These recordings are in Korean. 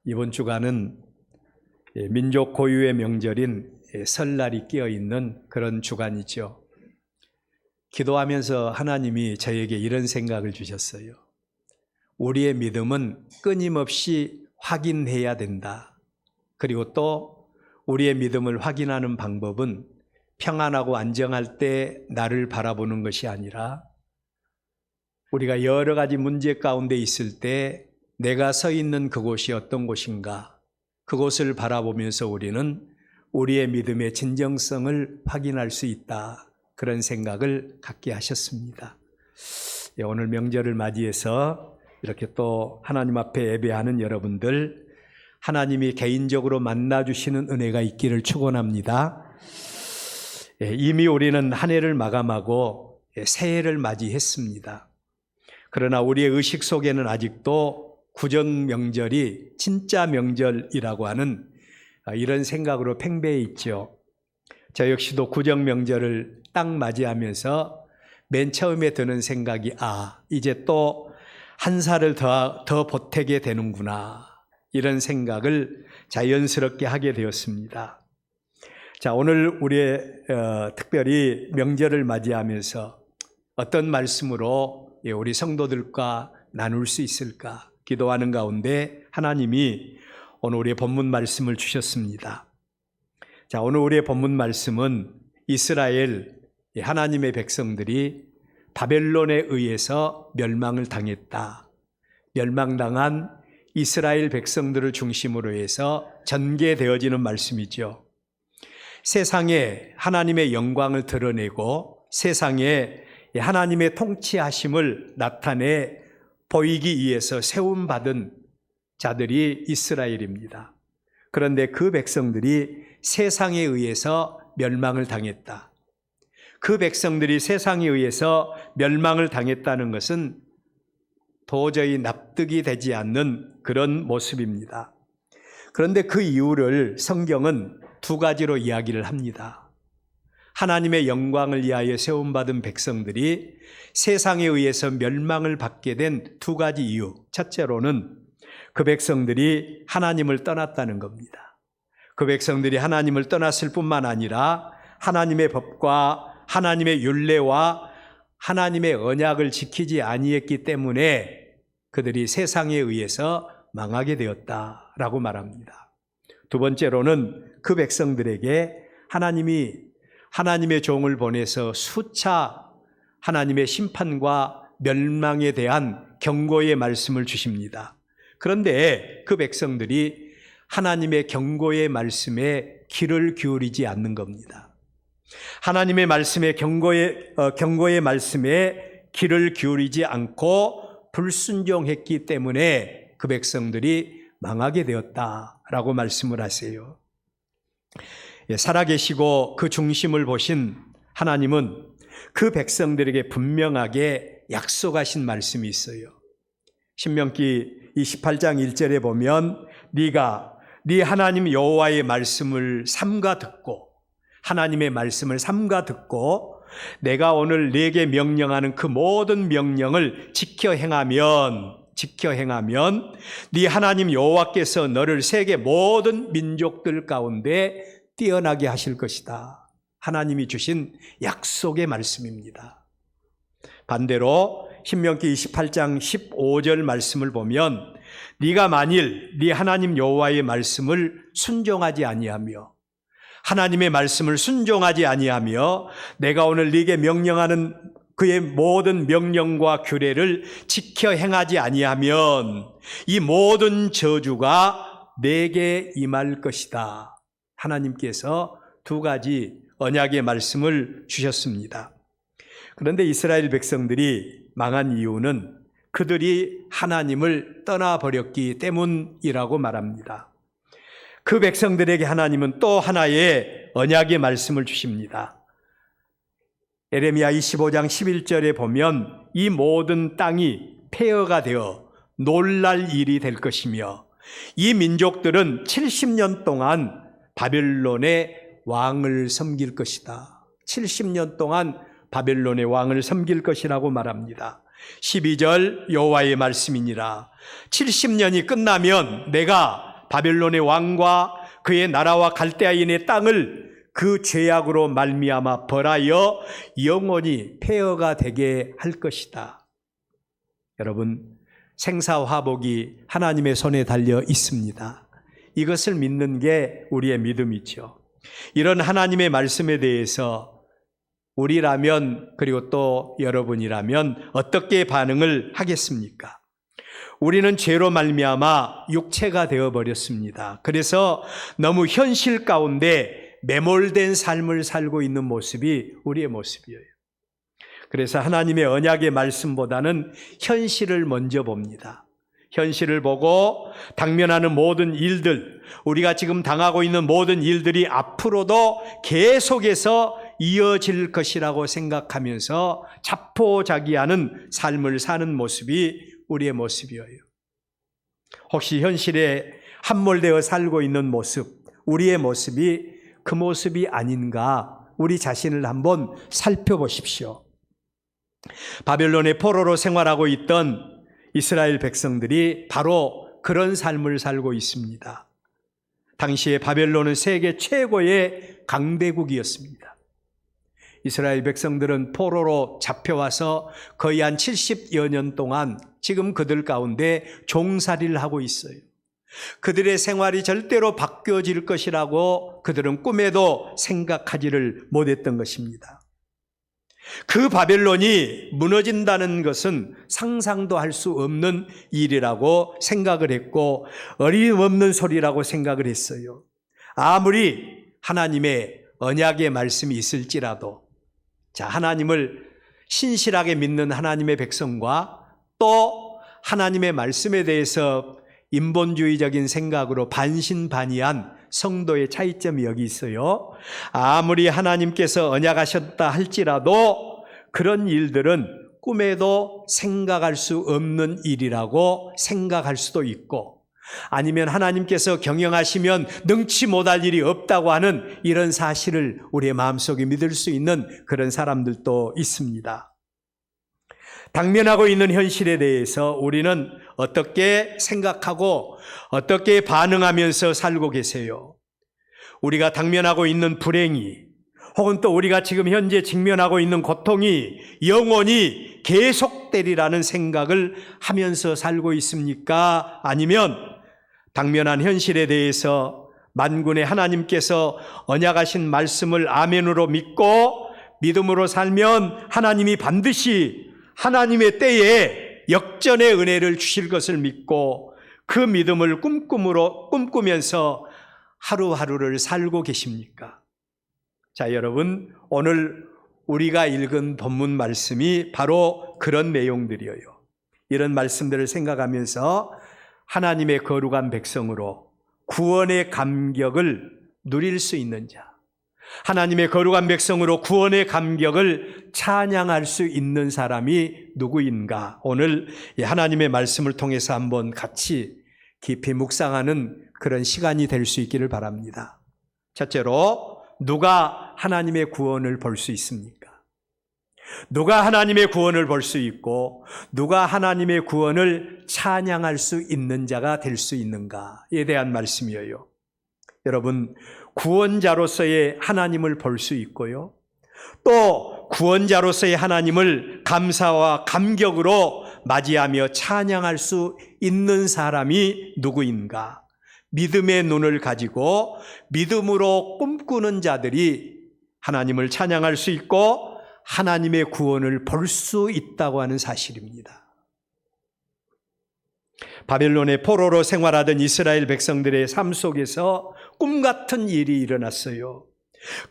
이번 주간은 민족 고유의 명절인 설날이 끼어 있는 그런 주간이죠. 기도하면서 하나님이 저에게 이런 생각을 주셨어요. 우리의 믿음은 끊임없이 확인해야 된다. 그리고 또 우리의 믿음을 확인하는 방법은 평안하고 안정할 때 나를 바라보는 것이 아니라 우리가 여러 가지 문제 가운데 있을 때 내가 서 있는 그곳이 어떤 곳인가, 그곳을 바라보면서 우리는 우리의 믿음의 진정성을 확인할 수 있다. 그런 생각을 갖게 하셨습니다. 오늘 명절을 맞이해서 이렇게 또 하나님 앞에 예배하는 여러분들, 하나님이 개인적으로 만나주시는 은혜가 있기를 축원합니다. 이미 우리는 한 해를 마감하고 새해를 맞이했습니다. 그러나 우리의 의식 속에는 아직도 구정 명절이 진짜 명절이라고 하는 이런 생각으로 팽배해 있죠. 저 역시도 구정 명절을 딱 맞이하면서 맨 처음에 드는 생각이 이제 또 한 살을 더 보태게 되는구나, 이런 생각을 자연스럽게 하게 되었습니다. 자, 오늘 우리의 특별히 명절을 맞이하면서 어떤 말씀으로 우리 성도들과 나눌 수 있을까 기도하는 가운데 하나님이 오늘 우리의 본문 말씀을 주셨습니다. 자, 오늘 우리의 본문 말씀은 이스라엘 하나님의 백성들이 바벨론에 의해서 멸망을 당했다. 멸망당한 이스라엘 백성들을 중심으로 해서 전개되어지는 말씀이죠. 세상에 하나님의 영광을 드러내고 세상에 하나님의 통치하심을 나타내 보이기 위해서 세움받은 자들이 이스라엘입니다. 그런데 그 백성들이 세상에 의해서 멸망을 당했다. 그 백성들이 세상에 의해서 멸망을 당했다는 것은 도저히 납득이 되지 않는 그런 모습입니다. 그런데 그 이유를 성경은 두 가지로 이야기를 합니다. 하나님의 영광을 위하여 세움받은 백성들이 세상에 의해서 멸망을 받게 된 두 가지 이유. 첫째로는 그 백성들이 하나님을 떠났다는 겁니다. 그 백성들이 하나님을 떠났을 뿐만 아니라 하나님의 법과 하나님의 율례와 하나님의 언약을 지키지 아니했기 때문에 그들이 세상에 의해서 망하게 되었다라고 말합니다. 두 번째로는 그 백성들에게 하나님이 하나님의 종을 보내서 수차 하나님의 심판과 멸망에 대한 경고의 말씀을 주십니다. 그런데 그 백성들이 하나님의 경고의 말씀에 귀를 기울이지 않는 겁니다. 하나님의 말씀에 경고의 말씀에 귀를 기울이지 않고 불순종했기 때문에 그 백성들이 망하게 되었다라고 말씀을 하세요. 살아계시고 그 중심을 보신 하나님은 그 백성들에게 분명하게 약속하신 말씀이 있어요. 신명기 28장 1절에 보면 네가 네 하나님 여호와의 말씀을 삼가 듣고, 하나님의 말씀을 삼가 듣고 내가 오늘 네게 명령하는 그 모든 명령을 지켜 행하면 네 하나님 여호와께서 너를 세계 모든 민족들 가운데 뛰어나게 하실 것이다. 하나님이 주신 약속의 말씀입니다. 반대로 신명기 28장 15절 말씀을 보면 네가 만일 네 하나님 여호와의 말씀을 순종하지 아니하며, 하나님의 말씀을 순종하지 아니하며 내가 오늘 네게 명령하는 그의 모든 명령과 규례를 지켜 행하지 아니하면 이 모든 저주가 내게 임할 것이다. 하나님께서 두 가지 언약의 말씀을 주셨습니다. 그런데 이스라엘 백성들이 망한 이유는 그들이 하나님을 떠나버렸기 때문이라고 말합니다. 그 백성들에게 하나님은 또 하나의 언약의 말씀을 주십니다. 에레미야 25장 11절에 보면 이 모든 땅이 폐허가 되어 놀랄 일이 될 것이며 이 민족들은 70년 동안 바벨론의 왕을 섬길 것이다. 70년 동안 바벨론의 왕을 섬길 것이라고 말합니다. 12절 여호와의 말씀이니라. 70년이 끝나면 내가 바벨론의 왕과 그의 나라와 갈대아인의 땅을 그 죄악으로 말미암아 벌하여 영원히 폐허가 되게 할 것이다. 여러분, 생사화복이 하나님의 손에 달려 있습니다. 이것을 믿는 게 우리의 믿음이죠. 이런 하나님의 말씀에 대해서 우리라면, 그리고 또 여러분이라면 어떻게 반응을 하겠습니까? 우리는 죄로 말미암아 육체가 되어버렸습니다. 그래서 너무 현실 가운데 매몰된 삶을 살고 있는 모습이 우리의 모습이에요. 그래서 하나님의 언약의 말씀보다는 현실을 먼저 봅니다. 현실을 보고 당면하는 모든 일들, 우리가 지금 당하고 있는 모든 일들이 앞으로도 계속해서 이어질 것이라고 생각하면서 자포자기하는 삶을 사는 모습이 우리의 모습이에요. 혹시 현실에 함몰되어 살고 있는 모습, 우리의 모습이 그 모습이 아닌가, 우리 자신을 한번 살펴보십시오. 바벨론의 포로로 생활하고 있던 이스라엘 백성들이 바로 그런 삶을 살고 있습니다. 당시에 바벨론은 세계 최고의 강대국이었습니다. 이스라엘 백성들은 포로로 잡혀와서 거의 한 70여 년 동안 지금 그들 가운데 종살이를 하고 있어요. 그들의 생활이 절대로 바뀌어질 것이라고 그들은 꿈에도 생각하지를 못했던 것입니다. 그 바벨론이 무너진다는 것은 상상도 할 수 없는 일이라고 생각을 했고 어림없는 소리라고 생각을 했어요. 아무리 하나님의 언약의 말씀이 있을지라도, 자, 하나님을 신실하게 믿는 하나님의 백성과 또 하나님의 말씀에 대해서 인본주의적인 생각으로 반신반의한 성도의 차이점이 여기 있어요. 아무리 하나님께서 언약하셨다 할지라도 그런 일들은 꿈에도 생각할 수 없는 일이라고 생각할 수도 있고, 아니면 하나님께서 경영하시면 능치 못할 일이 없다고 하는 이런 사실을 우리의 마음속에 믿을 수 있는 그런 사람들도 있습니다. 당면하고 있는 현실에 대해서 우리는 어떻게 생각하고 어떻게 반응하면서 살고 계세요? 우리가 당면하고 있는 불행이, 혹은 또 우리가 지금 현재 직면하고 있는 고통이 영원히 계속되리라는 생각을 하면서 살고 있습니까? 아니면 당면한 현실에 대해서 만군의 하나님께서 언약하신 말씀을 아멘으로 믿고 믿음으로 살면 하나님이 반드시 하나님의 때에 역전의 은혜를 주실 것을 믿고 그 믿음을 꿈꾸면서 하루하루를 살고 계십니까? 자, 여러분, 오늘 우리가 읽은 본문 말씀이 바로 그런 내용들이에요. 이런 말씀들을 생각하면서 하나님의 거룩한 백성으로 구원의 감격을 누릴 수 있는 자, 하나님의 거룩한 백성으로 구원의 감격을 찬양할 수 있는 사람이 누구인가? 오늘 하나님의 말씀을 통해서 한번 같이 깊이 묵상하는 그런 시간이 될 수 있기를 바랍니다. 첫째로, 누가 하나님의 구원을 볼 수 있습니까? 누가 하나님의 구원을 볼 수 있고 누가 하나님의 구원을 찬양할 수 있는 자가 될 수 있는가에 대한 말씀이에요. 여러분, 구원자로서의 하나님을 볼 수 있고요, 또 구원자로서의 하나님을 감사와 감격으로 맞이하며 찬양할 수 있는 사람이 누구인가? 믿음의 눈을 가지고 믿음으로 꿈꾸는 자들이 하나님을 찬양할 수 있고 하나님의 구원을 볼 수 있다고 하는 사실입니다. 바벨론의 포로로 생활하던 이스라엘 백성들의 삶 속에서 꿈 같은 일이 일어났어요.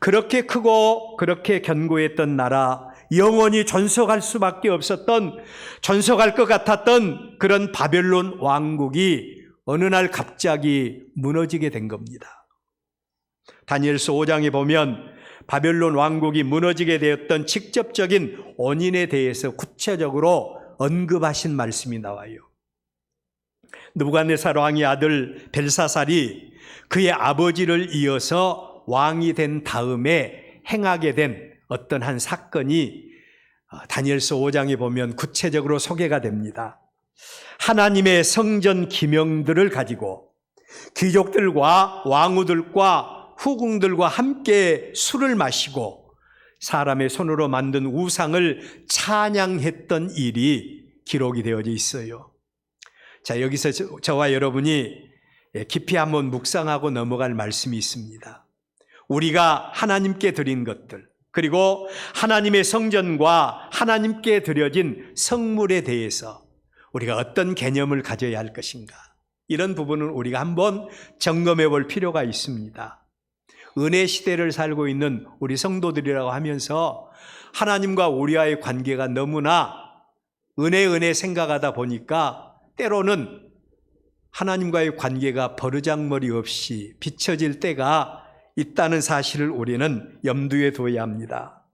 그렇게 크고 그렇게 견고했던 나라, 영원히 존속할 수밖에 없었던, 존속할 것 같았던 그런 바벨론 왕국이 어느 날 갑자기 무너지게 된 겁니다. 다니엘서 5장에 보면 바벨론 왕국이 무너지게 되었던 직접적인 원인에 대해서 구체적으로 언급하신 말씀이 나와요. 느부갓네살 왕의 아들 벨사살이 그의 아버지를 이어서 왕이 된 다음에 행하게 된 어떤 한 사건이 다니엘서 5장에 보면 구체적으로 소개가 됩니다. 하나님의 성전 기명들을 가지고 귀족들과 왕후들과 후궁들과 함께 술을 마시고 사람의 손으로 만든 우상을 찬양했던 일이 기록이 되어져 있어요. 자, 여기서 저와 여러분이 깊이 한번 묵상하고 넘어갈 말씀이 있습니다. 우리가 하나님께 드린 것들, 그리고 하나님의 성전과 하나님께 드려진 성물에 대해서 우리가 어떤 개념을 가져야 할 것인가, 이런 부분은 우리가 한번 점검해 볼 필요가 있습니다. 은혜 시대를 살고 있는 우리 성도들이라고 하면서 하나님과 우리와의 관계가 너무나 은혜 생각하다 보니까 때로는 하나님과의 관계가 버르장머리 없이 비춰질 때가 있다는 사실을 우리는 염두에 둬야 합니다.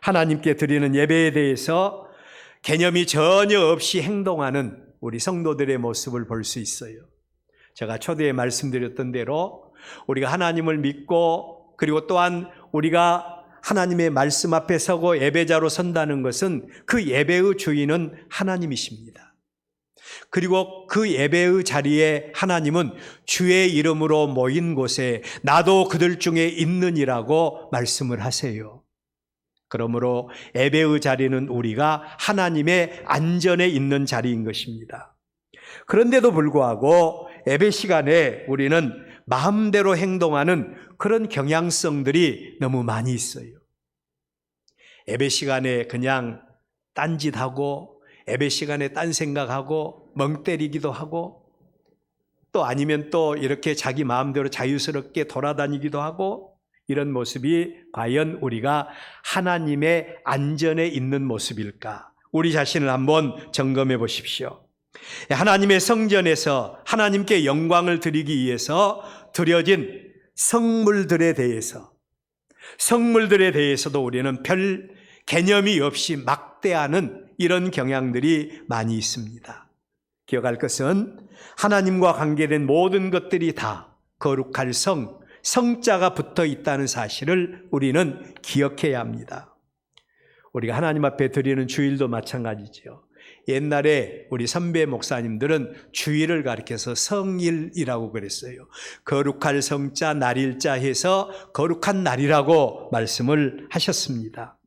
하나님께 드리는 예배에 대해서 개념이 전혀 없이 행동하는 우리 성도들의 모습을 볼 수 있어요. 제가 초대에 말씀드렸던 대로 우리가 하나님을 믿고, 그리고 또한 우리가 하나님의 말씀 앞에 서고 예배자로 선다는 것은 그 예배의 주인은 하나님이십니다. 그리고 그 예배의 자리에 하나님은 주의 이름으로 모인 곳에 나도 그들 중에 있느니라고 말씀을 하세요. 그러므로 예배의 자리는 우리가 하나님의 안전에 있는 자리인 것입니다. 그런데도 불구하고 예배 시간에 우리는 마음대로 행동하는 그런 경향성들이 너무 많이 있어요. 예배 시간에 그냥 딴짓하고, 예배 시간에 딴 생각하고, 멍 때리기도 하고, 또 아니면 또 이렇게 자기 마음대로 자유스럽게 돌아다니기도 하고, 이런 모습이 과연 우리가 하나님의 안전에 있는 모습일까? 우리 자신을 한번 점검해 보십시오. 하나님의 성전에서 하나님께 영광을 드리기 위해서 드려진 성물들에 대해서도 우리는 별 개념이 없이 막대하는 이런 경향들이 많이 있습니다. 기억할 것은 하나님과 관계된 모든 것들이 다 거룩할 성자가 붙어 있다는 사실을 우리는 기억해야 합니다. 우리가 하나님 앞에 드리는 주일도 마찬가지죠. 옛날에 우리 선배 목사님들은 주일을 가리켜서 성일이라고 그랬어요. 거룩할 성자, 날일자 해서 거룩한 날이라고 말씀을 하셨습니다.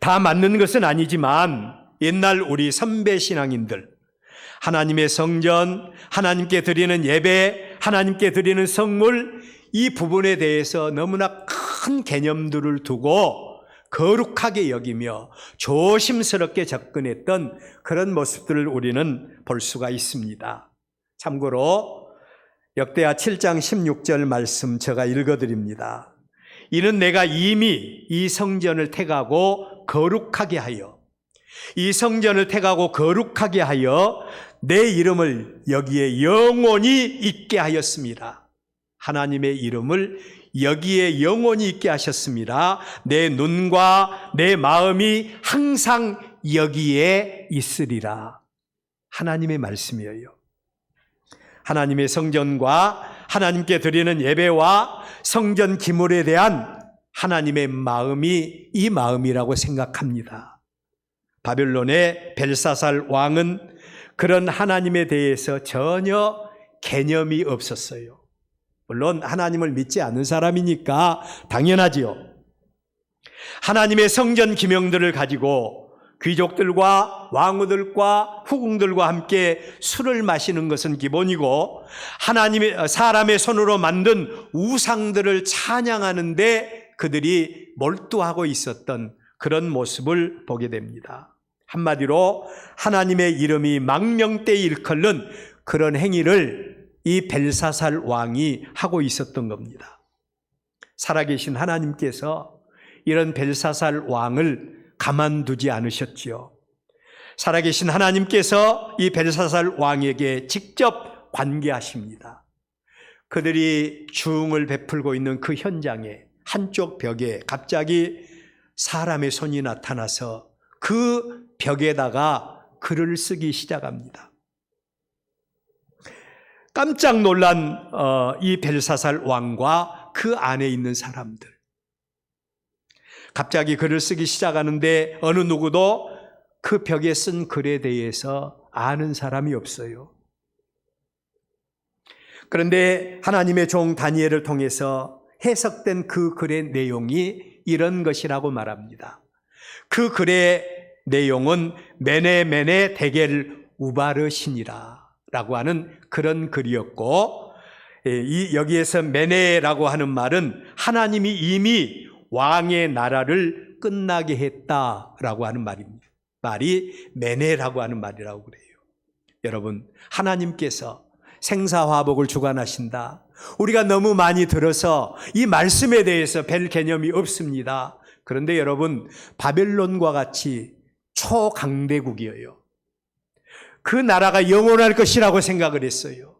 다 맞는 것은 아니지만 옛날 우리 선배 신앙인들, 하나님의 성전, 하나님께 드리는 예배, 하나님께 드리는 성물, 이 부분에 대해서 너무나 큰 개념들을 두고 거룩하게 여기며 조심스럽게 접근했던 그런 모습들을 우리는 볼 수가 있습니다. 참고로 역대하 7장 16절 말씀 제가 읽어드립니다. 이는 내가 이미 이 성전을 택하고 거룩하게 하여, 이 성전을 택하고 거룩하게 하여 내 이름을 여기에 영원히 있게 하였습니다. 하나님의 이름을 여기에 영원히 있게 하셨습니다. 내 눈과 내 마음이 항상 여기에 있으리라. 하나님의 말씀이에요. 하나님의 성전과 하나님께 드리는 예배와 성전 기물에 대한 하나님의 마음이 이 마음이라고 생각합니다. 바벨론의 벨사살 왕은 그런 하나님에 대해서 전혀 개념이 없었어요. 물론 하나님을 믿지 않는 사람이니까 당연하지요. 하나님의 성전 기명들을 가지고 귀족들과 왕후들과 후궁들과 함께 술을 마시는 것은 기본이고, 하나님의 사람의 손으로 만든 우상들을 찬양하는데 그들이 몰두하고 있었던 그런 모습을 보게 됩니다. 한마디로 하나님의 이름이 망명되이 일컬는 그런 행위를 이 벨사살 왕이 하고 있었던 겁니다. 살아계신 하나님께서 이런 벨사살 왕을 가만두지 않으셨지요. 살아계신 하나님께서 이 벨사살 왕에게 직접 관계하십니다. 그들이 주응을 베풀고 있는 그 현장에 한쪽 벽에 갑자기 사람의 손이 나타나서 그 벽에다가 글을 쓰기 시작합니다. 깜짝 놀란 이 벨사살 왕과 그 안에 있는 사람들, 갑자기 글을 쓰기 시작하는데 어느 누구도 그 벽에 쓴 글에 대해서 아는 사람이 없어요. 그런데 하나님의 종 다니엘을 통해서 해석된 그 글의 내용이 이런 것이라고 말합니다. 그 글의 내용은 메네 데겔 우바르신이라 라고 하는 그런 글이었고, 여기에서 메네라고 하는 말은 하나님이 이미 왕의 나라를 끝나게 했다라고 하는 말입니다. 말이 메네라고 하는 말이라고 그래요. 여러분, 하나님께서 생사화복을 주관하신다. 우리가 너무 많이 들어서 이 말씀에 대해서 별 개념이 없습니다. 그런데 여러분, 바벨론과 같이 초강대국이에요. 그 나라가 영원할 것이라고 생각을 했어요.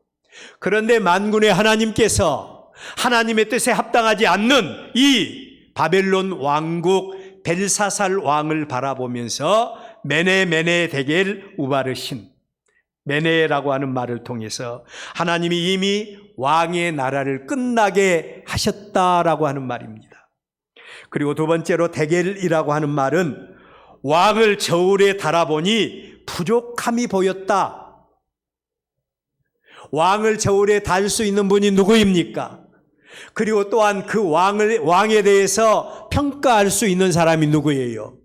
그런데 만군의 하나님께서 하나님의 뜻에 합당하지 않는 이 바벨론 왕국 벨사살 왕을 바라보면서 메네 데겔 우바르신, 메네라고 하는 말을 통해서 하나님이 이미 왕의 나라를 끝나게 하셨다라고 하는 말입니다. 그리고 두 번째로 데겔이라고 하는 말은 왕을 저울에 달아보니 부족함이 보였다. 왕을 저울에 달 수 있는 분이 누구입니까? 그리고 또한 그 왕에 대해서 평가할 수 있는 사람이 누구예요?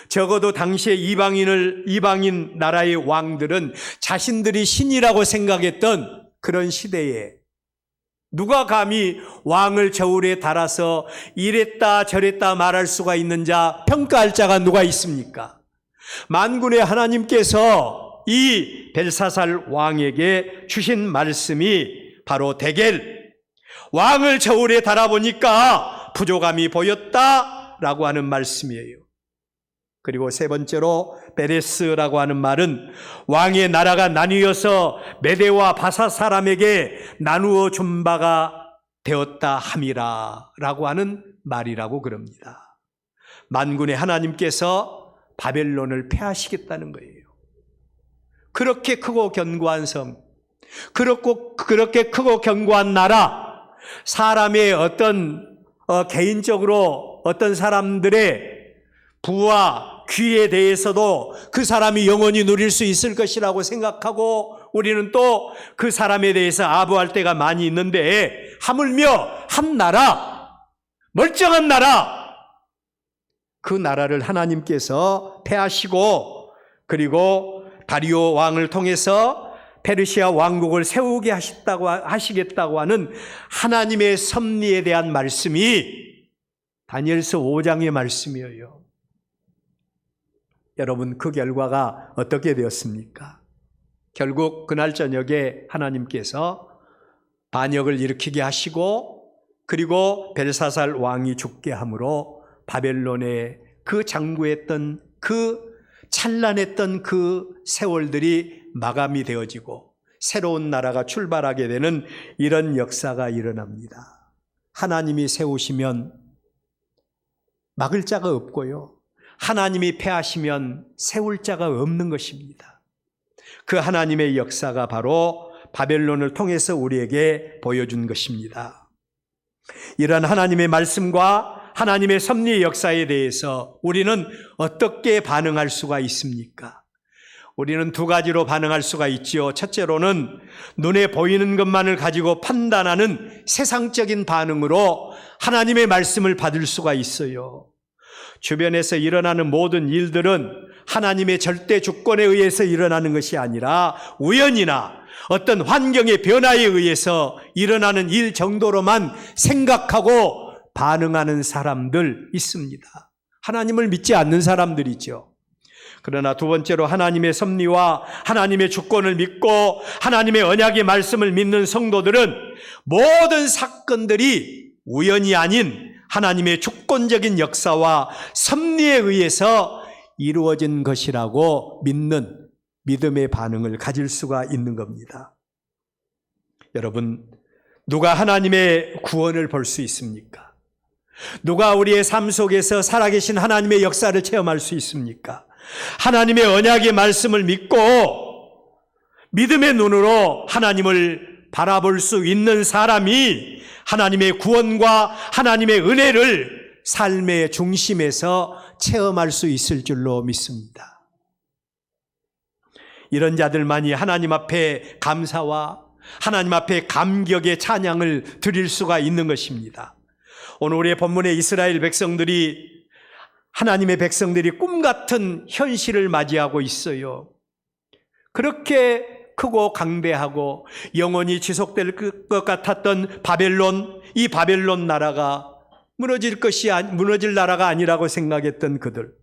적어도 당시에 이방인 나라의 왕들은 자신들이 신이라고 생각했던 그런 시대에 누가 감히 왕을 저울에 달아서 이랬다 저랬다 말할 수가 있는 자, 평가할 자가 누가 있습니까? 만군의 하나님께서 이 벨사살 왕에게 주신 말씀이 바로 데겔, 왕을 저울에 달아보니까 부족함이 보였다라고 하는 말씀이에요. 그리고 세 번째로 베레스라고 하는 말은 왕의 나라가 나뉘어서 메대와 바사 사람에게 나누어 준 바가 되었다 함이라 라고 하는 말이라고 그럽니다. 만군의 하나님께서 바벨론을 패하시겠다는 거예요. 그렇게 크고 견고한 성, 그렇게 크고 견고한 나라, 사람의 개인적으로 어떤 사람들의 부와 귀에 대해서도 그 사람이 영원히 누릴 수 있을 것이라고 생각하고 우리는 또 그 사람에 대해서 아부할 때가 많이 있는데, 하물며 한 나라, 멀쩡한 나라, 그 나라를 하나님께서 패하시고 그리고 다리오 왕을 통해서 페르시아 왕국을 세우게 하시겠다고 하는 하나님의 섭리에 대한 말씀이 다니엘서 5장의 말씀이에요. 여러분, 그 결과가 어떻게 되었습니까? 결국 그날 저녁에 하나님께서 반역을 일으키게 하시고 그리고 벨사살 왕이 죽게 함으로 바벨론의 그 장구했던 그 찬란했던 그 세월들이 마감이 되어지고 새로운 나라가 출발하게 되는 이런 역사가 일어납니다. 하나님이 세우시면 막을 자가 없고요, 하나님이 패하시면 세울 자가 없는 것입니다. 그 하나님의 역사가 바로 바벨론을 통해서 우리에게 보여준 것입니다. 이런 하나님의 말씀과 하나님의 섭리의 역사에 대해서 우리는 어떻게 반응할 수가 있습니까? 우리는 두 가지로 반응할 수가 있지요. 첫째로는 눈에 보이는 것만을 가지고 판단하는 세상적인 반응으로 하나님의 말씀을 받을 수가 있어요. 주변에서 일어나는 모든 일들은 하나님의 절대 주권에 의해서 일어나는 것이 아니라 우연이나 어떤 환경의 변화에 의해서 일어나는 일 정도로만 생각하고 반응하는 사람들 있습니다. 하나님을 믿지 않는 사람들이죠. 그러나 두 번째로 하나님의 섭리와 하나님의 주권을 믿고 하나님의 언약의 말씀을 믿는 성도들은 모든 사건들이 우연이 아닌 하나님의 주권적인 역사와 섭리에 의해서 이루어진 것이라고 믿는 믿음의 반응을 가질 수가 있는 겁니다. 여러분, 누가 하나님의 구원을 볼 수 있습니까? 누가 우리의 삶 속에서 살아계신 하나님의 역사를 체험할 수 있습니까? 하나님의 언약의 말씀을 믿고 믿음의 눈으로 하나님을 바라볼 수 있는 사람이 하나님의 구원과 하나님의 은혜를 삶의 중심에서 체험할 수 있을 줄로 믿습니다. 이런 자들만이 하나님 앞에 감사와 하나님 앞에 감격의 찬양을 드릴 수가 있는 것입니다. 오늘 우리의 본문의 이스라엘 백성들이, 하나님의 백성들이 꿈같은 현실을 맞이하고 있어요. 그렇게 크고 강대하고 영원히 지속될 것 같았던 바벨론, 이 바벨론 나라가 무너질 나라가 아니라고 생각했던 그들.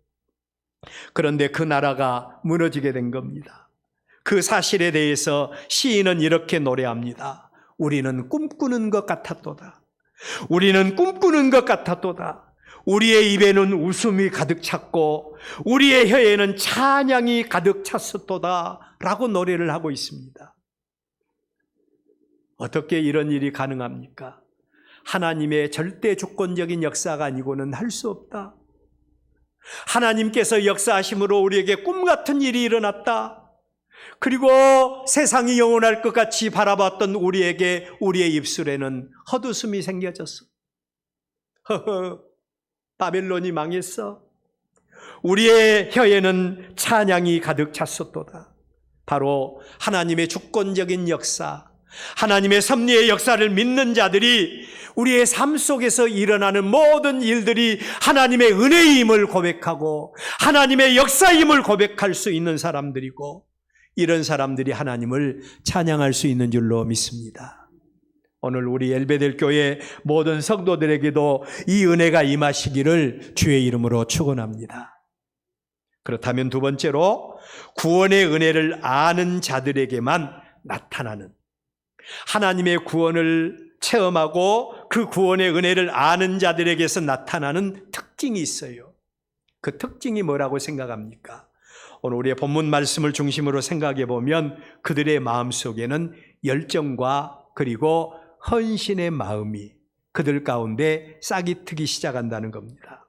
그런데 그 나라가 무너지게 된 겁니다. 그 사실에 대해서 시인은 이렇게 노래합니다. 우리는 꿈꾸는 것 같았도다. 우리는 꿈꾸는 것 같았도다. 우리의 입에는 웃음이 가득 찼고 우리의 혀에는 찬양이 가득 찼었도다 라고 노래를 하고 있습니다. 어떻게 이런 일이 가능합니까? 하나님의 절대 주권적인 역사가 아니고는 할 수 없다. 하나님께서 역사하심으로 우리에게 꿈같은 일이 일어났다. 그리고 세상이 영원할 것 같이 바라봤던 우리에게, 우리의 입술에는 헛웃음이 생겨졌어. 허허, 바벨론이 망했어. 우리의 혀에는 찬양이 가득 찼었도다. 바로 하나님의 주권적인 역사, 하나님의 섭리의 역사를 믿는 자들이 우리의 삶 속에서 일어나는 모든 일들이 하나님의 은혜임을 고백하고 하나님의 역사임을 고백할 수 있는 사람들이고, 이런 사람들이 하나님을 찬양할 수 있는 줄로 믿습니다. 오늘 우리 엘베델 교회 모든 성도들에게도 이 은혜가 임하시기를 주의 이름으로 축원합니다. 그렇다면 두 번째로, 구원의 은혜를 아는 자들에게만 나타나는, 하나님의 구원을 체험하고 그 구원의 은혜를 아는 자들에게서 나타나는 특징이 있어요. 그 특징이 뭐라고 생각합니까? 오늘 우리의 본문 말씀을 중심으로 생각해 보면 그들의 마음속에는 열정과 그리고 헌신의 마음이 그들 가운데 싹이 트기 시작한다는 겁니다.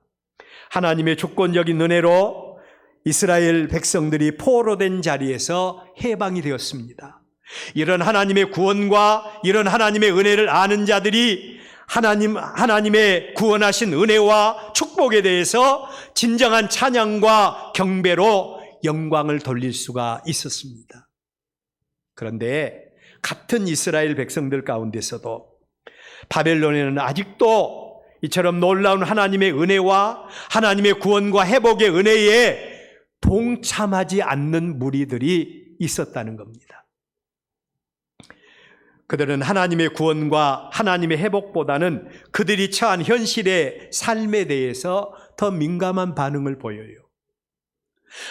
하나님의 주권적인 은혜로 이스라엘 백성들이 포로된 자리에서 해방이 되었습니다. 이런 하나님의 구원과 이런 하나님의 은혜를 아는 자들이 하나님의 구원하신 은혜와 축복에 대해서 진정한 찬양과 경배로 영광을 돌릴 수가 있었습니다. 그런데 같은 이스라엘 백성들 가운데서도 바벨론에는 아직도 이처럼 놀라운 하나님의 은혜와 하나님의 구원과 회복의 은혜에 동참하지 않는 무리들이 있었다는 겁니다. 그들은 하나님의 구원과 하나님의 회복보다는 그들이 처한 현실의 삶에 대해서 더 민감한 반응을 보여요.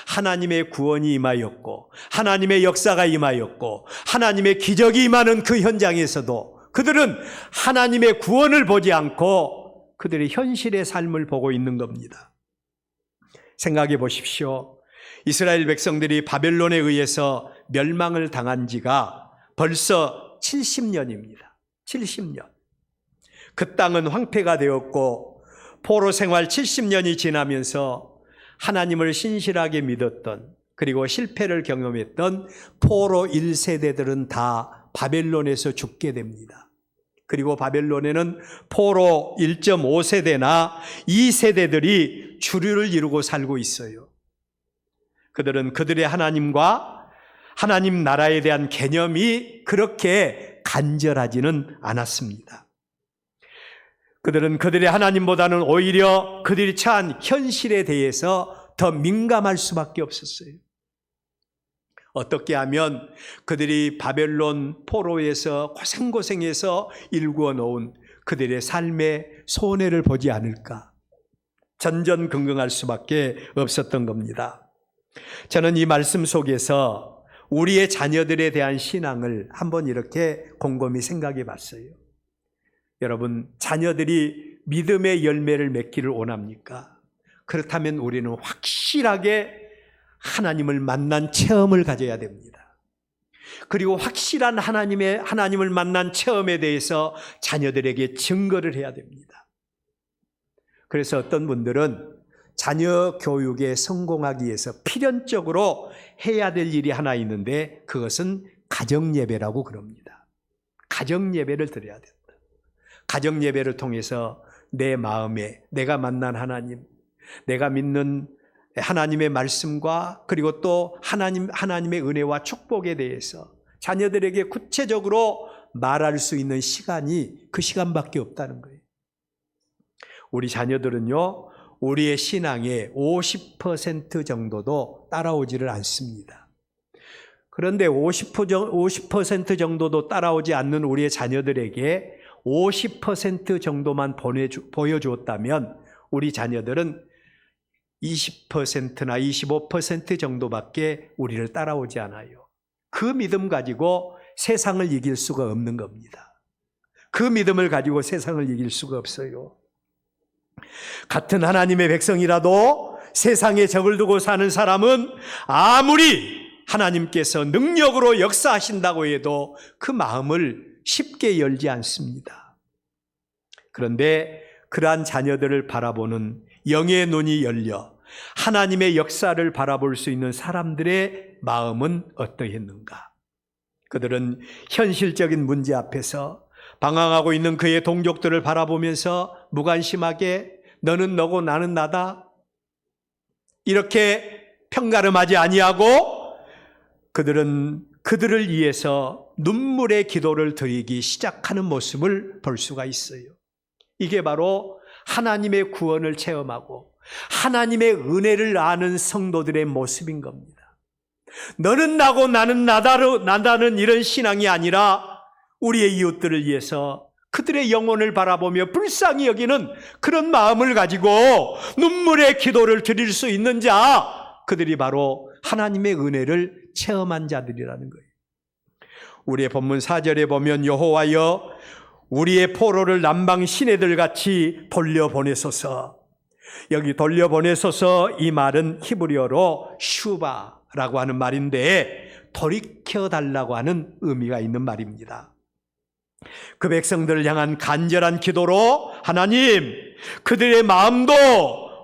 하나님의 구원이 임하였고 하나님의 역사가 임하였고 하나님의 기적이 임하는 그 현장에서도 그들은 하나님의 구원을 보지 않고 그들의 현실의 삶을 보고 있는 겁니다. 생각해 보십시오. 이스라엘 백성들이 바벨론에 의해서 멸망을 당한 지가 벌써 70년입니다. 70년. 그 땅은 황폐가 되었고 포로 생활 70년이 지나면서 하나님을 신실하게 믿었던, 그리고 실패를 경험했던 포로 1세대들은 다 바벨론에서 죽게 됩니다. 그리고 바벨론에는 포로 1.5세대나 2세대들이 주류를 이루고 살고 있어요. 그들은 그들의 하나님과 하나님 나라에 대한 개념이 그렇게 간절하지는 않았습니다. 그들은 그들의 하나님보다는 오히려 그들이 처한 현실에 대해서 더 민감할 수밖에 없었어요. 어떻게 하면 그들이 바벨론 포로에서 고생고생해서 일구어 놓은 그들의 삶의 손해를 보지 않을까, 전전긍긍할 수밖에 없었던 겁니다. 저는 이 말씀 속에서 우리의 자녀들에 대한 신앙을 한번 이렇게 곰곰이 생각해 봤어요. 여러분, 자녀들이 믿음의 열매를 맺기를 원합니까? 그렇다면 우리는 확실하게 하나님을 만난 체험을 가져야 됩니다. 그리고 확실한 하나님을 만난 체험에 대해서 자녀들에게 증거를 해야 됩니다. 그래서 어떤 분들은 자녀 교육에 성공하기 위해서 필연적으로 해야 될 일이 하나 있는데 그것은 가정예배라고 그럽니다. 가정예배를 드려야 된다. 가정예배를 통해서 내 마음에 내가 만난 하나님, 내가 믿는 하나님의 말씀과 그리고 또 하나님의 은혜와 축복에 대해서 자녀들에게 구체적으로 말할 수 있는 시간이 그 시간밖에 없다는 거예요. 우리 자녀들은요, 우리의 신앙의 50% 정도도 따라오지를 않습니다. 그런데 50% 정도도 따라오지 않는 우리의 자녀들에게 50% 정도만 보여주었다면 우리 자녀들은 20%나 25% 정도밖에 우리를 따라오지 않아요. 그 믿음 가지고 세상을 이길 수가 없는 겁니다. 그 믿음을 가지고 세상을 이길 수가 없어요. 같은 하나님의 백성이라도 세상에 적을 두고 사는 사람은 아무리 하나님께서 능력으로 역사하신다고 해도 그 마음을 쉽게 열지 않습니다. 그런데 그러한 자녀들을 바라보는 영의 눈이 열려 하나님의 역사를 바라볼 수 있는 사람들의 마음은 어떠했는가? 그들은 현실적인 문제 앞에서 방황하고 있는 그의 동족들을 바라보면서 무관심하게 너는 너고 나는 나다 이렇게 평가름하지 아니하고 그들은 그들을 위해서 눈물의 기도를 드리기 시작하는 모습을 볼 수가 있어요. 이게 바로 하나님의 구원을 체험하고 하나님의 은혜를 아는 성도들의 모습인 겁니다. 너는 나고 나는 나다는 이런 신앙이 아니라 우리의 이웃들을 위해서 그들의 영혼을 바라보며 불쌍히 여기는 그런 마음을 가지고 눈물의 기도를 드릴 수 있는 자, 그들이 바로 하나님의 은혜를 체험한 자들이라는 거예요. 우리의 본문 4절에 보면 여호와여 우리의 포로를 남방 시내들 같이 돌려보내소서. 여기 돌려보내소서 이 말은 히브리어로 슈바라고 하는 말인데 돌이켜달라고 하는 의미가 있는 말입니다. 그 백성들을 향한 간절한 기도로 하나님 그들의 마음도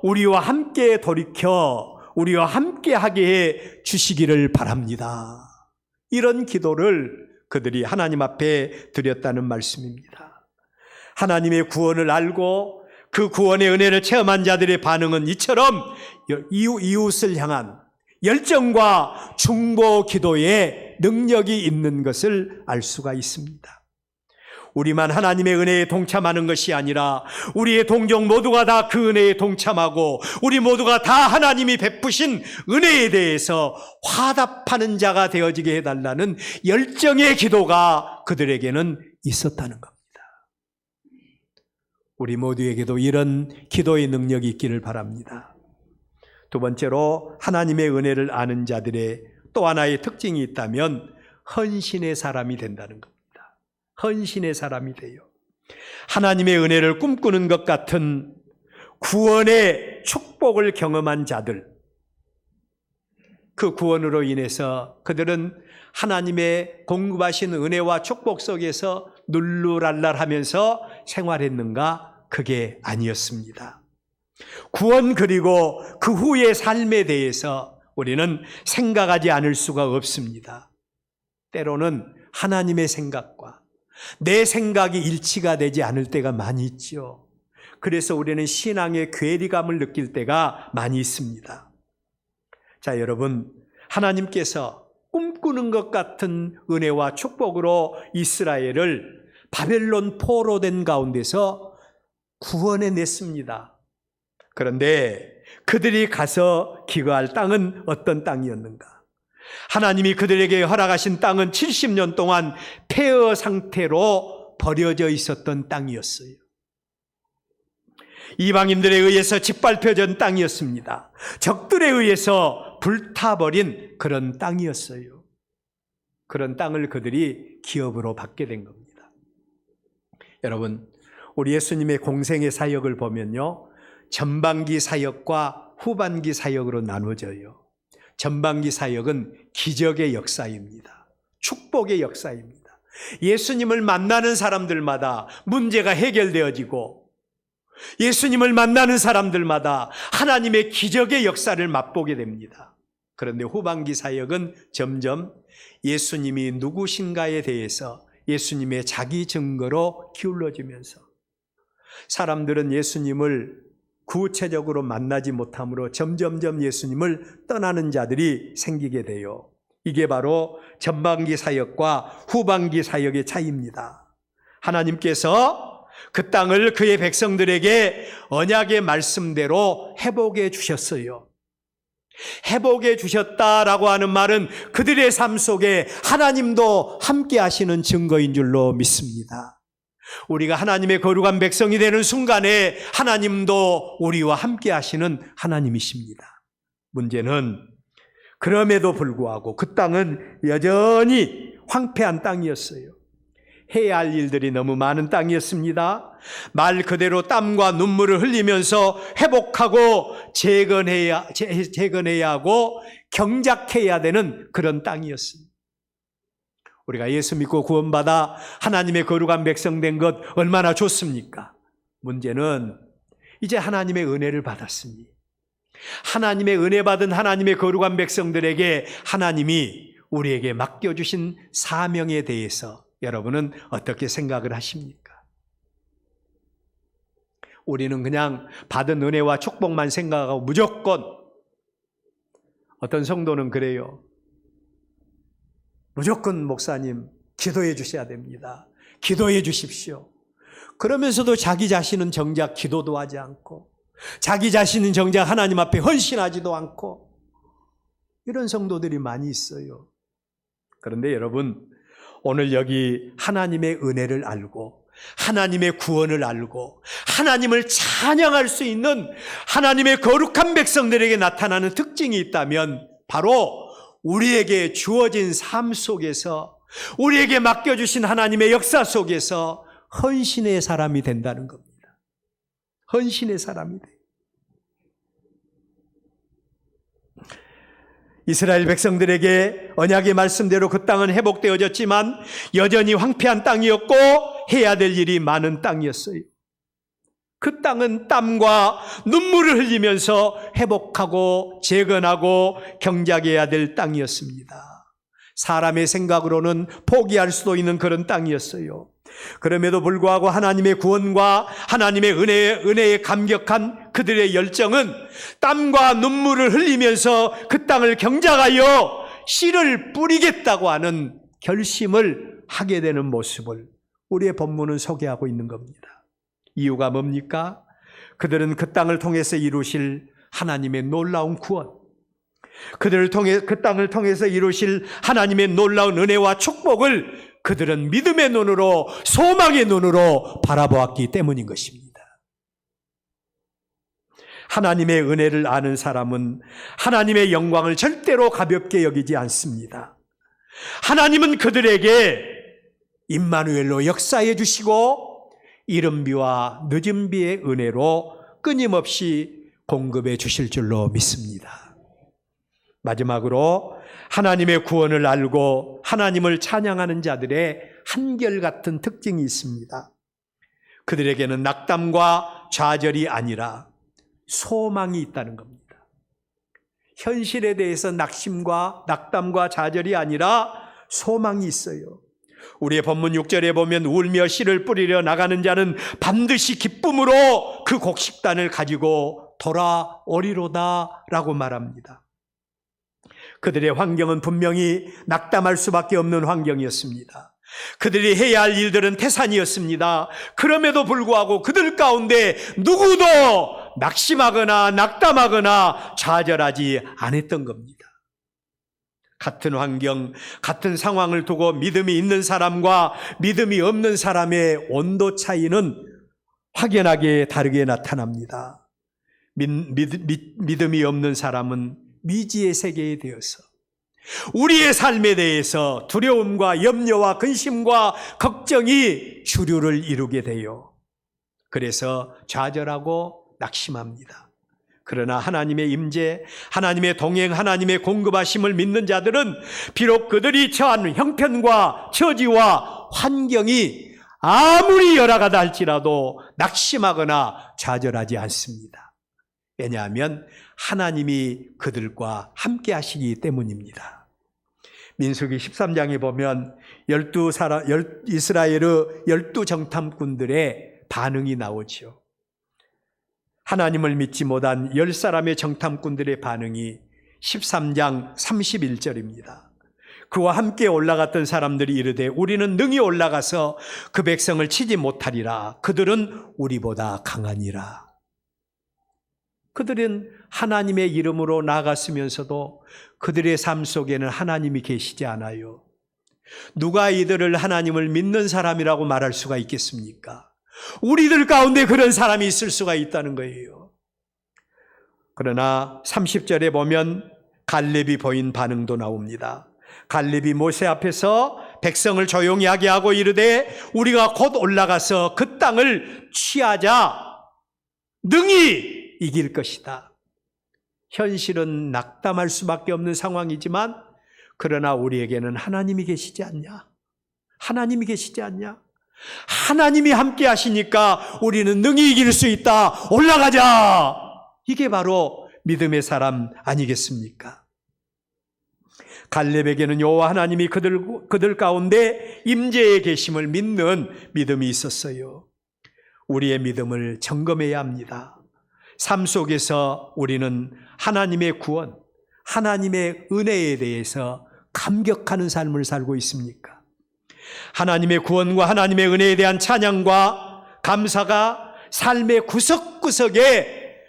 우리와 함께 돌이켜 우리와 함께 하게 해 주시기를 바랍니다. 이런 기도를 그들이 하나님 앞에 드렸다는 말씀입니다. 하나님의 구원을 알고 그 구원의 은혜를 체험한 자들의 반응은 이처럼 이웃을 향한 열정과 중보 기도에 능력이 있는 것을 알 수가 있습니다. 우리만 하나님의 은혜에 동참하는 것이 아니라 우리의 동족 모두가 다 그 은혜에 동참하고 우리 모두가 다 하나님이 베푸신 은혜에 대해서 화답하는 자가 되어지게 해달라는 열정의 기도가 그들에게는 있었다는 겁니다. 우리 모두에게도 이런 기도의 능력이 있기를 바랍니다. 두 번째로 하나님의 은혜를 아는 자들의 또 하나의 특징이 있다면 헌신의 사람이 된다는 겁니다. 헌신의 사람이 돼요. 하나님의 은혜를 꿈꾸는 것 같은 구원의 축복을 경험한 자들, 그 구원으로 인해서 그들은 하나님의 공급하신 은혜와 축복 속에서 눌루랄랄하면서 생활했는가? 그게 아니었습니다. 구원 그리고 그 후의 삶에 대해서 우리는 생각하지 않을 수가 없습니다. 때로는 하나님의 생각과 내 생각이 일치가 되지 않을 때가 많이 있죠. 그래서 우리는 신앙의 괴리감을 느낄 때가 많이 있습니다. 자, 여러분, 하나님께서 꿈꾸는 것 같은 은혜와 축복으로 이스라엘을 바벨론 포로된 가운데서 구원해냈습니다. 그런데 그들이 가서 기거할 땅은 어떤 땅이었는가? 하나님이 그들에게 허락하신 땅은 70년 동안 폐허 상태로 버려져 있었던 땅이었어요. 이방인들에 의해서 짓밟혀진 땅이었습니다. 적들에 의해서 불타버린 그런 땅이었어요. 그런 땅을 그들이 기업으로 받게 된 겁니다. 여러분, 우리 예수님의 공생의 사역을 보면요, 전반기 사역과 후반기 사역으로 나눠져요. 전반기 사역은 기적의 역사입니다. 축복의 역사입니다. 예수님을 만나는 사람들마다 문제가 해결되어지고 예수님을 만나는 사람들마다 하나님의 기적의 역사를 맛보게 됩니다. 그런데 후반기 사역은 점점 예수님이 누구신가에 대해서 예수님의 자기 증거로 기울어지면서 사람들은 예수님을 구체적으로 만나지 못함으로 점점점 예수님을 떠나는 자들이 생기게 돼요. 이게 바로 전반기 사역과 후반기 사역의 차이입니다. 하나님께서 그 땅을 그의 백성들에게 언약의 말씀대로 회복해 주셨어요. 회복해 주셨다라고 하는 말은 그들의 삶 속에 하나님도 함께 하시는 증거인 줄로 믿습니다. 우리가 하나님의 거룩한 백성이 되는 순간에 하나님도 우리와 함께 하시는 하나님이십니다. 문제는 그럼에도 불구하고 그 땅은 여전히 황폐한 땅이었어요. 해야 할 일들이 너무 많은 땅이었습니다. 말 그대로 땀과 눈물을 흘리면서 회복하고 재건해야 하고 경작해야 되는 그런 땅이었습니다. 우리가 예수 믿고 구원받아 하나님의 거룩한 백성 된 것 얼마나 좋습니까? 문제는 이제 하나님의 은혜를 받았으니 하나님의 은혜 받은 하나님의 거룩한 백성들에게 하나님이 우리에게 맡겨주신 사명에 대해서 여러분은 어떻게 생각을 하십니까? 우리는 그냥 받은 은혜와 축복만 생각하고 무조건, 어떤 성도는 그래요. 무조건 목사님 기도해 주셔야 됩니다. 기도해 주십시오. 그러면서도 자기 자신은 정작 기도도 하지 않고 자기 자신은 정작 하나님 앞에 헌신하지도 않고 이런 성도들이 많이 있어요. 그런데 여러분, 오늘 여기 하나님의 은혜를 알고 하나님의 구원을 알고 하나님을 찬양할 수 있는 하나님의 거룩한 백성들에게 나타나는 특징이 있다면 바로 우리에게 주어진 삶 속에서 우리에게 맡겨주신 하나님의 역사 속에서 헌신의 사람이 된다는 겁니다. 헌신의 사람이 돼요. 이스라엘 백성들에게 언약의 말씀대로 그 땅은 회복되어졌지만 여전히 황폐한 땅이었고 해야 될 일이 많은 땅이었어요. 그 땅은 땀과 눈물을 흘리면서 회복하고 재건하고 경작해야 될 땅이었습니다. 사람의 생각으로는 포기할 수도 있는 그런 땅이었어요. 그럼에도 불구하고 하나님의 구원과 하나님의 은혜에 감격한 그들의 열정은 땀과 눈물을 흘리면서 그 땅을 경작하여 씨를 뿌리겠다고 하는 결심을 하게 되는 모습을 우리의 본문은 소개하고 있는 겁니다. 이유가 뭡니까? 그들은 그 땅을 통해서 이루실 하나님의 놀라운 구원, 그 땅을 통해서 이루실 하나님의 놀라운 은혜와 축복을 그들은 믿음의 눈으로, 소망의 눈으로 바라보았기 때문인 것입니다. 하나님의 은혜를 아는 사람은 하나님의 영광을 절대로 가볍게 여기지 않습니다. 하나님은 그들에게 임마누엘로 역사해 주시고 이른 비와 늦은 비의 은혜로 끊임없이 공급해 주실 줄로 믿습니다. 마지막으로 하나님의 구원을 알고 하나님을 찬양하는 자들의 한결같은 특징이 있습니다. 그들에게는 낙담과 좌절이 아니라 소망이 있다는 겁니다. 현실에 대해서 낙담과 좌절이 아니라 소망이 있어요. 우리의 본문 6절에 보면 울며 씨를 뿌리려 나가는 자는 반드시 기쁨으로 그 곡식단을 가지고 돌아오리로다 라고 말합니다. 그들의 환경은 분명히 낙담할 수밖에 없는 환경이었습니다. 그들이 해야 할 일들은 태산이었습니다. 그럼에도 불구하고 그들 가운데 누구도 낙심하거나 낙담하거나 좌절하지 않았던 겁니다. 같은 환경, 같은 상황을 두고 믿음이 있는 사람과 믿음이 없는 사람의 온도 차이는 확연하게 다르게 나타납니다. 믿음이 없는 사람은 미지의 세계에 대해서 우리의 삶에 대해서 두려움과 염려와 근심과 걱정이 주류를 이루게 돼요. 그래서 좌절하고 낙심합니다. 그러나 하나님의 임재, 하나님의 동행, 하나님의 공급하심을 믿는 자들은 비록 그들이 처한 형편과 처지와 환경이 아무리 열악하다 할지라도 낙심하거나 좌절하지 않습니다. 왜냐하면 하나님이 그들과 함께 하시기 때문입니다. 민수기 13장에 보면 이스라엘의 12정탐꾼들의 반응이 나오죠. 하나님을 믿지 못한 10사람의 정탐꾼들의 반응이 13장 31절입니다. 그와 함께 올라갔던 사람들이 이르되 우리는 능히 올라가서 그 백성을 치지 못하리라. 그들은 우리보다 강하니라. 그들은 하나님의 이름으로 나아갔으면서도 그들의 삶 속에는 하나님이 계시지 않아요. 누가 이들을 하나님을 믿는 사람이라고 말할 수가 있겠습니까? 우리들 가운데 그런 사람이 있을 수가 있다는 거예요. 그러나 30절에 보면 갈렙이 보인 반응도 나옵니다. 갈렙이 모세 앞에서 백성을 조용히 하게 하고 이르되 우리가 곧 올라가서 그 땅을 취하자. 능히 이길 것이다. 현실은 낙담할 수밖에 없는 상황이지만 그러나 우리에게는 하나님이 계시지 않냐? 하나님이 계시지 않냐? 하나님이 함께 하시니까 우리는 능히 이길 수 있다. 올라가자. 이게 바로 믿음의 사람 아니겠습니까? 갈렙에게는 여호와 하나님이 그들 가운데 임재에 계심을 믿는 믿음이 있었어요. 우리의 믿음을 점검해야 합니다. 삶 속에서 우리는 하나님의 구원, 하나님의 은혜에 대해서 감격하는 삶을 살고 있습니까? 하나님의 구원과 하나님의 은혜에 대한 찬양과 감사가 삶의 구석구석에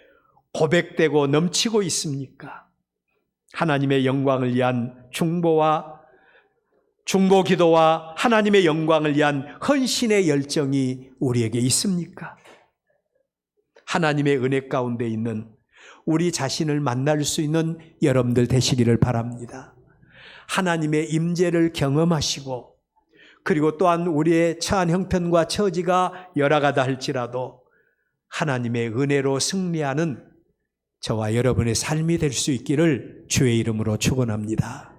고백되고 넘치고 있습니까? 하나님의 영광을 위한 중보 기도와 하나님의 영광을 위한 헌신의 열정이 우리에게 있습니까? 하나님의 은혜 가운데 있는 우리 자신을 만날 수 있는 여러분들 되시기를 바랍니다. 하나님의 임재를 경험하시고 그리고 또한 우리의 처한 형편과 처지가 열악하다 할지라도 하나님의 은혜로 승리하는 저와 여러분의 삶이 될 수 있기를 주의 이름으로 축원합니다.